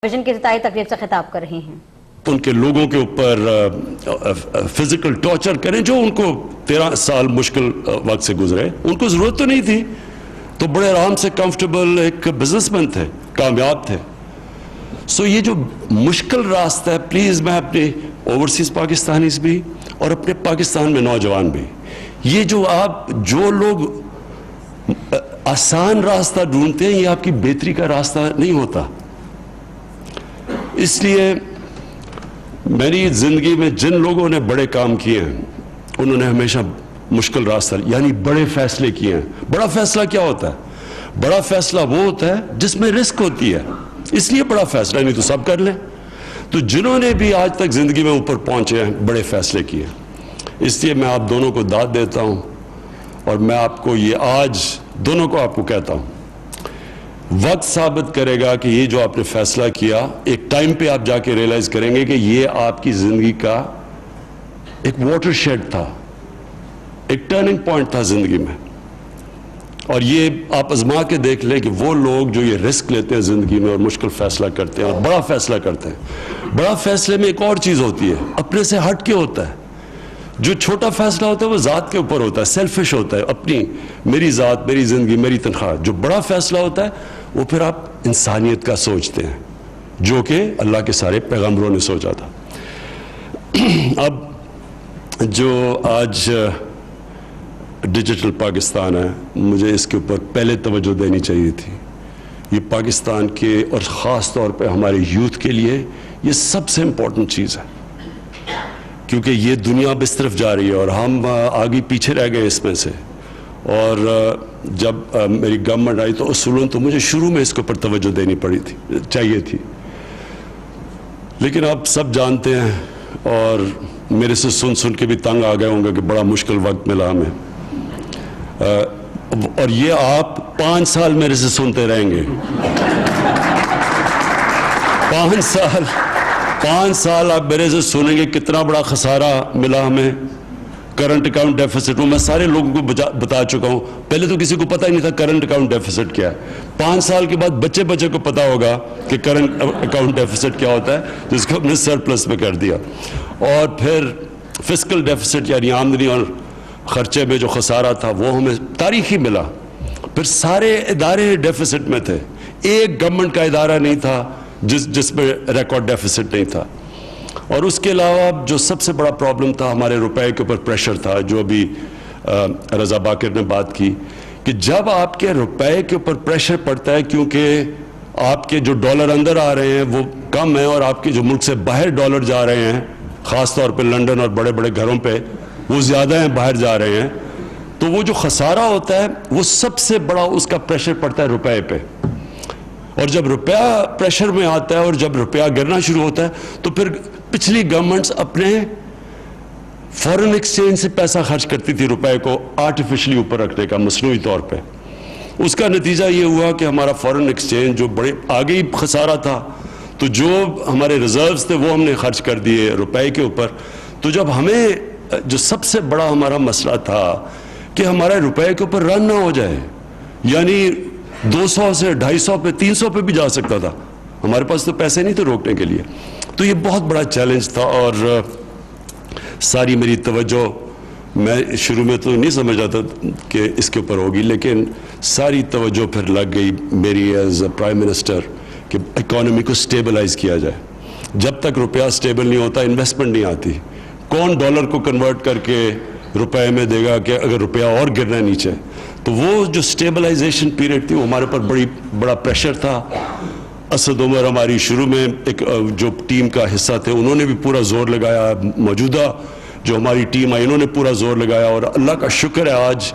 Vision की इफ्तिताई तकरीब से खिताब कर रही हैं। उनके लोगों के ऊपर फिजिकल टॉर्चर करें जो उनको 13 साल मुश्किल वक्त से गुजरे। उनको जरूरत तो नहीं थी, तो बड़े आराम से कंफर्टेबल एक बिजनेसमैन थे, कामयाब थे। सो ये जो मुश्किल रास्ता है, प्लीज मैं अपने ओवरसीज पाकिस्तानीज भी और अपने पाकिस्तान में नौजवान भी, ये जो लोग आसान रास्ता ढूंढते हैं, ये आपकी बेहतरी का रास्ता नहीं होता। इसलिए मेरी जिंदगी में जिन लोगों ने बड़े काम किए हैं, उन्होंने हमेशा मुश्किल रास्ता यानी बड़े फैसले किए हैं। बड़ा फैसला क्या होता है? बड़ा फैसला वो होता है जिसमें रिस्क होती है, इसलिए बड़ा फैसला, नहीं तो सब कर लें। तो जिन्होंने भी आज तक जिंदगी में ऊपर पहुंचे हैं, बड़े फैसले किए, इसलिए मैं आप दोनों को दाद देता हूं और मैं आपको ये आज दोनों को आपको कहता हूं, वक्त साबित करेगा कि ये जो आपने फैसला किया, एक टाइम पे आप जाके रियलाइज करेंगे कि ये आपकी जिंदगी का एक वाटरशेड था, एक टर्निंग पॉइंट था जिंदगी में। और ये आप आजमा के देख लें कि वो लोग जो ये रिस्क लेते हैं जिंदगी में और मुश्किल फैसला करते हैं और बड़ा फैसला करते हैं, बड़ा फैसले में एक और चीज होती है, अपने से हट के होता है। जो छोटा फैसला होता है वो जात के ऊपर होता है, सेल्फिश होता है, अपनी, मेरी जात, मेरी जिंदगी, मेरी तनख्वाह। जो बड़ा फैसला होता है वो फिर आप इंसानियत का सोचते हैं, जो कि अल्लाह के सारे पैगंबरों ने सोचा था। अब जो आज डिजिटल पाकिस्तान है, मुझे इसके ऊपर पहले तवज्जो देनी चाहिए थी। ये पाकिस्तान के और ख़ास तौर पे हमारे यूथ के लिए ये सबसे इम्पोर्टेंट चीज़ है, क्योंकि ये दुनिया अब इस तरफ जा रही है और हम आगे पीछे रह गए इसमें से। और जब मेरी गवर्नमेंट आई तो उसूलन तो मुझे शुरू में इसके ऊपर तवज्जो देनी चाहिए थी, लेकिन आप सब जानते हैं और मेरे से सुन सुन के भी तंग आ गए होंगे कि बड़ा मुश्किल वक्त मिला हमें। और ये आप 5 साल मेरे से सुनते रहेंगे। 5 साल आप मेरे से सुनेंगे कितना बड़ा खसारा मिला हमें। करंट अकाउंट डेफिसिट में मैं सारे लोगों को बता चुका हूं, पहले तो किसी को पता ही नहीं था करंट अकाउंट डेफिसिट क्या है। 5 साल के बाद बच्चे को पता होगा कि करंट अकाउंट डेफिसिट क्या होता है, जिसको हमने सरप्लस में कर दिया। और फिर फिस्कल डेफिसिट यानी आमदनी और खर्चे में जो खसारा था वो हमें तारीखी मिला। फिर सारे इदारे डेफिसिट में थे, एक गवर्नमेंट का इदारा नहीं था जिसमें रिकॉर्ड डेफिसिट नहीं था। और उसके अलावा जो सबसे बड़ा प्रॉब्लम था, हमारे रुपए के ऊपर प्रेशर था, जो अभी रजा बाकिर ने बात की, कि जब आपके रुपए के ऊपर प्रेशर पड़ता है, क्योंकि आपके जो डॉलर अंदर आ रहे हैं वो कम है और आपके जो मुल्क से बाहर डॉलर जा रहे हैं, ख़ास तौर पे लंदन और बड़े बड़े घरों पे वो ज़्यादा हैं, बाहर जा रहे हैं, तो वो जो खसारा होता है वो सबसे बड़ा उसका प्रेशर पड़ता है रुपए पे। और जब रुपया प्रेशर में आता है और जब रुपया गिरना शुरू होता है, तो फिर पिछली गवर्नमेंट्स अपने फॉरेन एक्सचेंज से पैसा खर्च करती थी रुपए को आर्टिफिशियली ऊपर रखने का, मसनूई तौर पे। उसका नतीजा ये हुआ कि हमारा फॉरेन एक्सचेंज जो बड़े आगे ही खसारा था, तो जो हमारे रिजर्व्स थे वो हमने खर्च कर दिए रुपए के ऊपर। तो जब हमें जो सबसे बड़ा हमारा मसला था कि हमारे रुपए के ऊपर रन ना हो जाए, यानी 200 से 250 पे 300 पे भी जा सकता था, हमारे पास तो पैसे नहीं थे रोकने के लिए। तो ये बहुत बड़ा चैलेंज था और सारी मेरी तवज्जो, मैं शुरू में तो नहीं समझ रहा था कि इसके ऊपर होगी, लेकिन सारी तवज्जो फिर लग गई मेरी एज प्राइम मिनिस्टर कि इकोनॉमी को स्टेबलाइज किया जाए। जब तक रुपया स्टेबल नहीं होता, इन्वेस्टमेंट नहीं आती। कौन डॉलर को कन्वर्ट करके रुपए में देगा कि अगर रुपया और गिरना है नीचे? तो वो जो स्टेबलाइजेशन पीरियड थी वो हमारे ऊपर बड़ा प्रेशर था। असद उमर हमारी शुरू में एक जो टीम का हिस्सा थे, उन्होंने भी पूरा जोर लगाया। मौजूदा जो हमारी टीम आई, इन्होंने पूरा जोर लगाया और अल्लाह का शुक्र है आज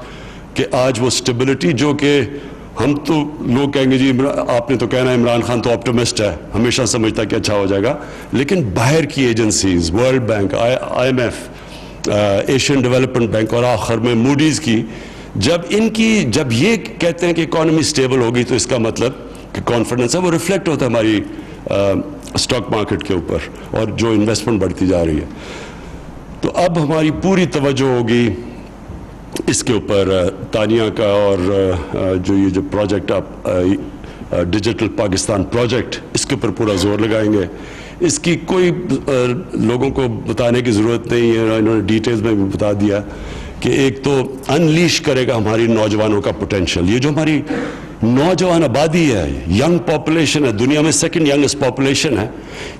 कि आज वो स्टेबिलिटी, जो कि हम तो लोग कहेंगे जी आपने तो कहना इमरान खान तो ऑप्टिमिस्ट है, हमेशा समझता कि अच्छा हो जाएगा, लेकिन बाहर की agencies, world bank, IMF, Asian development bank और आखिर में मूडीज की, जब ये कहते हैं कि इकोनॉमी स्टेबल होगी, तो इसका मतलब कि कॉन्फिडेंस है वो रिफ्लेक्ट होता है हमारी स्टॉक मार्केट के ऊपर और जो इन्वेस्टमेंट बढ़ती जा रही है। तो अब हमारी पूरी तवज्जो होगी इसके ऊपर, तानिया का, और जो ये जो प्रोजेक्ट आप डिजिटल पाकिस्तान प्रोजेक्ट, इसके ऊपर पूरा जोर लगाएंगे। इसकी कोई लोगों को बताने की ज़रूरत नहीं है, इन्होंने डिटेल्स में भी बता दिया कि एक तो अनलीश करेगा हमारी नौजवानों का पोटेंशियल। ये जो हमारी नौजवान आबादी है, यंग पॉपुलेशन है, दुनिया में सेकंड यंगेस्ट पॉपुलेशन है,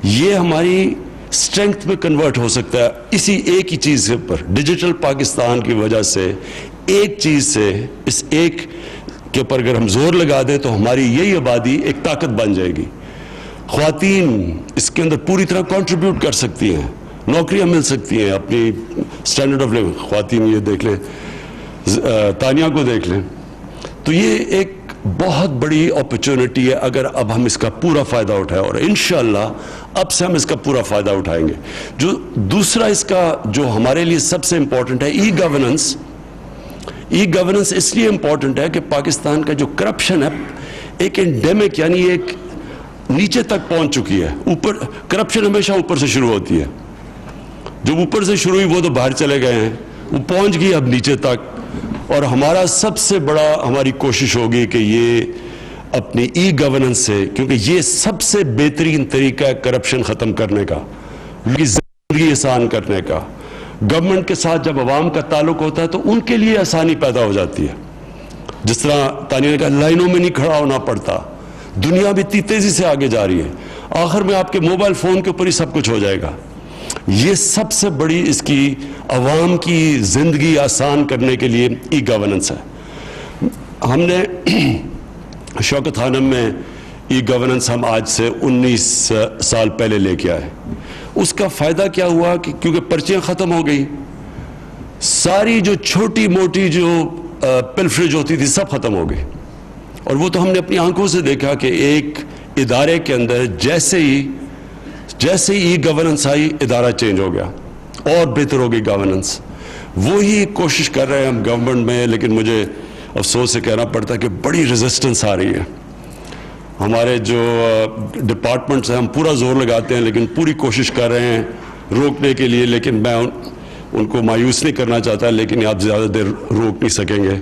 ये हमारी स्ट्रेंथ में कन्वर्ट हो सकता है इसी एक ही चीज़ के ऊपर। डिजिटल पाकिस्तान की वजह से, एक चीज़ से, इस एक के ऊपर अगर हम जोर लगा दें तो हमारी यही आबादी एक ताकत बन जाएगी। ख्वातीन इसके अंदर पूरी तरह कंट्रीब्यूट कर सकती हैं, नौकरियां मिल सकती हैं, अपनी स्टैंडर्ड ऑफ लिविंग। ख्वातीन ये देख लें, तानिया को देख लें, तो ये एक बहुत बड़ी अपॉर्चुनिटी है अगर अब हम इसका पूरा फ़ायदा उठाएं, और इंशाअल्लाह अब से हम इसका पूरा फ़ायदा उठाएंगे। जो दूसरा इसका जो हमारे लिए सबसे इंपॉर्टेंट है, ई गवर्नेंस। ई गवर्नेंस इसलिए इंपॉर्टेंट है कि पाकिस्तान का जो करप्शन है एक एंडेमिक, यानी एक नीचे तक पहुंच चुकी है। ऊपर करप्शन हमेशा ऊपर से शुरू होती है, जो ऊपर से शुरू हुई वो तो बाहर चले गए हैं, वो पहुंच गई अब नीचे तक। और हमारा सबसे बड़ा, हमारी कोशिश होगी कि ये अपनी ई गवर्नेंस से, क्योंकि ये सबसे बेहतरीन तरीका है करप्शन ख़त्म करने का, उनकी ज़िंदगी आसान करने का। गवर्नमेंट के साथ जब अवाम का ताल्लुक होता है तो उनके लिए आसानी पैदा हो जाती है। जिस तरह तानिया ने कहा, लाइनों में नहीं खड़ा होना पड़ता, दुनिया भी इतनी तेज़ी से आगे जा रही है, आखिर में आपके मोबाइल फ़ोन के ऊपर ही सब कुछ हो जाएगा। ये सबसे बड़ी इसकी अवाम की ज़िंदगी आसान करने के लिए ई गवर्नेंस है। हमने शौकत खानम में ई गवर्नेंस हम आज से 19 साल पहले लेके आए। उसका फ़ायदा क्या हुआ कि क्योंकि पर्चियाँ ख़त्म हो गई, सारी जो छोटी मोटी जो पिलफरेज होती थी सब ख़त्म हो गई। और वो तो हमने अपनी आंखों से देखा कि एक इदारे के अंदर जैसे ही ई गवर्नेंस आई, इदारा चेंज हो गया और बेहतर हो गई गवर्नेंस। वो ही कोशिश कर रहे हैं हम गवर्नमेंट में, लेकिन मुझे अफसोस से कहना पड़ता है कि बड़ी रेजिस्टेंस आ रही है। हमारे जो डिपार्टमेंट्स हैं, हम पूरा जोर लगाते हैं, लेकिन पूरी कोशिश कर रहे हैं रोकने के लिए, लेकिन मैं उनको मायूस नहीं करना चाहता, लेकिन आप ज़्यादा देर रोक नहीं सकेंगे।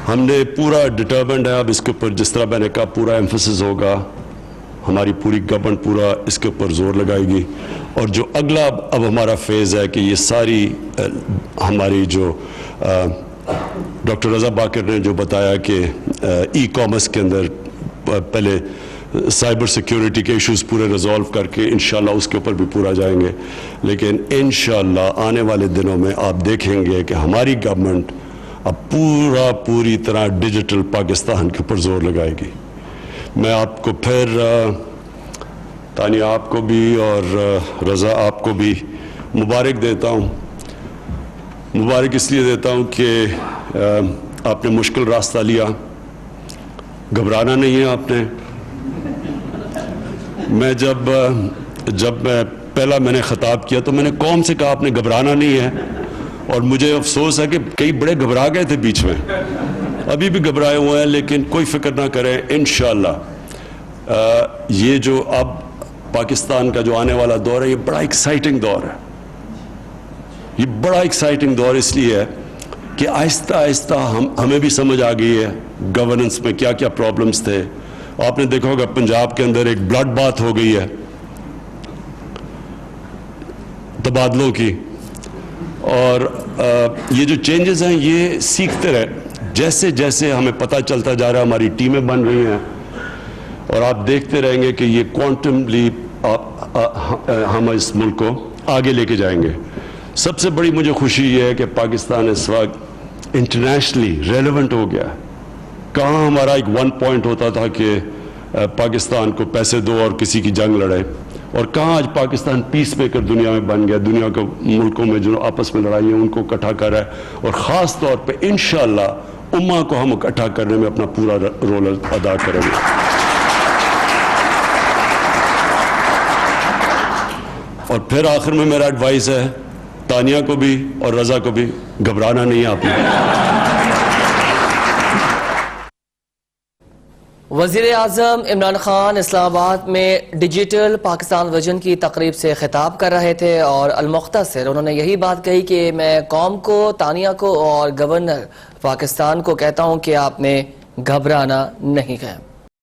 हमने पूरा डिटर्मेंड है अब इसके ऊपर, जिस तरह मैंने कहा, पूरा एम्फेसिस होगा, हमारी पूरी गवर्नमेंट पूरा इसके ऊपर जोर लगाएगी। और जो अगला अब हमारा फेज़ है कि ये सारी हमारी जो डॉक्टर रज़ा बाकर ने जो बताया कि ई कॉमर्स के अंदर पहले साइबर सिक्योरिटी के इश्यूज़ पूरे रिजॉल्व करके इंशाल्लाह उसके ऊपर भी पूरा जाएंगे। लेकिन इंशाल्लाह आने वाले दिनों में आप देखेंगे कि हमारी गवर्नमेंट अब पूरी तरह डिजिटल पाकिस्तान के ऊपर जोर लगाएगी। मैं आपको फिर तानिया आपको भी और रज़ा आपको भी मुबारक देता हूँ। मुबारक इसलिए देता हूँ कि आपने मुश्किल रास्ता लिया, घबराना नहीं है आपने। मैं जब मैंने ख़िताब किया तो मैंने कौम से कहा आपने घबराना नहीं है, और मुझे अफसोस है कि कई बड़े घबरा गए थे बीच में, अभी भी घबराए हुए हैं, लेकिन कोई फिक्र ना करें, इंशाअल्लाह ये जो अब पाकिस्तान का जो आने वाला दौर है, ये बड़ा एक्साइटिंग दौर है। ये बड़ा एक्साइटिंग दौर इसलिए है कि आहिस्ता आहिस्ता हमें भी समझ आ गई है गवर्नेंस में क्या क्या प्रॉब्लम्स थे। आपने देखा होगा पंजाब के अंदर एक ब्लड बाथ हो गई है तबादलों की, और ये जो चेंजेस हैं ये सीखते रहे, जैसे जैसे हमें पता चलता जा रहा है, हमारी टीमें बन रही हैं, और आप देखते रहेंगे कि ये क्वांटम लीप हम इस मुल्क को आगे लेके जाएंगे। सबसे बड़ी मुझे खुशी ये है कि पाकिस्तान इस वक्त इंटरनेशनली रेलेवेंट हो गया। कहाँ हमारा एक वन पॉइंट होता था कि पाकिस्तान को पैसे दो और किसी की जंग लड़े, और कहाँ आज पाकिस्तान पीस मेकर दुनिया में बन गया। दुनिया के मुल्कों में जो आपस में लड़ाई है उनको इकट्ठा कर रहा है, और ख़ास तौर पे इंशाअल्लाह उम्मा को हम इकट्ठा करने में अपना पूरा रोल अदा करेंगे। और फिर आखिर में मेरा एडवाइस है तानिया को भी और रज़ा को भी, घबराना नहीं है आपने। वज़ीर आज़म इमरान खान इस्लामाबाद में डिजिटल पाकिस्तान विजन की तकरीब से खिताब कर रहे थे और अलमुख्तसर उन्होंने यही बात कही कि मैं कौम को, तानिया को और गवर्नर पाकिस्तान को कहता हूं कि आपने घबराना नहीं है।